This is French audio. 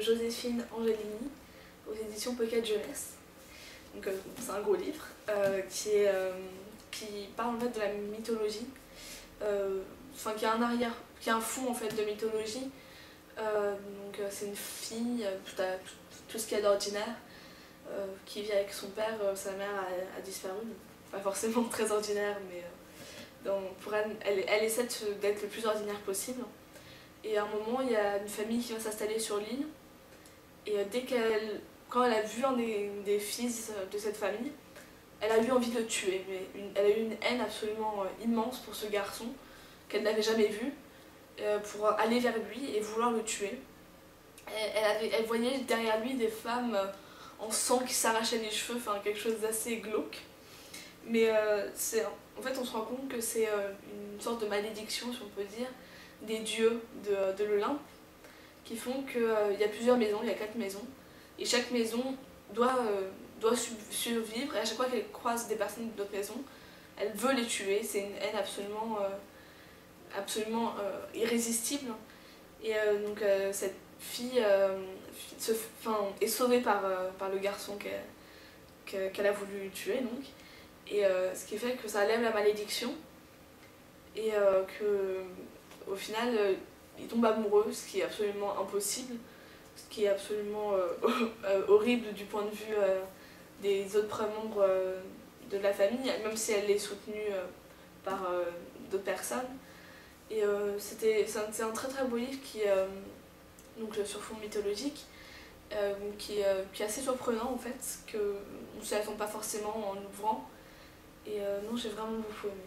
Joséphine Angelini aux éditions Pocket Jeunesse. Donc c'est un gros livre qui parle en fait de la mythologie, qui a un fond en fait de mythologie. C'est une fille, tout ce qu'il y a d'ordinaire, qui vit avec son père. Sa mère a disparu, pas forcément très ordinaire, mais pour elle essaie d'être le plus ordinaire possible. Et à un moment, il y a une famille qui va s'installer sur l'île, et quand elle a vu un des fils de cette famille, elle a eu envie de le tuer. Mais elle a eu une haine absolument immense pour ce garçon qu'elle n'avait jamais vu, pour aller vers lui et vouloir le tuer. Elle voyait derrière lui des femmes en sang qui s'arrachaient les cheveux, quelque chose d'assez glauque. Mais en fait on se rend compte que c'est une sorte de malédiction, si on peut dire, des dieux de l'Olympe, qui font qu'il y a plusieurs maisons, il y a 4 maisons, et chaque maison doit survivre, et à chaque fois qu'elle croise des personnes d'autres maisons, elle veut les tuer. C'est une haine absolument irrésistible. Et cette fille est sauvée par le garçon qu'elle a voulu tuer, donc. Et ce qui fait que ça lève la malédiction, et qu'au final il tombe amoureux, ce qui est absolument impossible, ce qui est absolument horrible du point de vue des autres membres de la famille, même si elle est soutenue par d'autres personnes. Et c'est un très très beau livre sur fond mythologique, qui est assez surprenant en fait, qu'on ne s'y attend pas forcément en l'ouvrant. Et non, j'ai vraiment beaucoup aimé.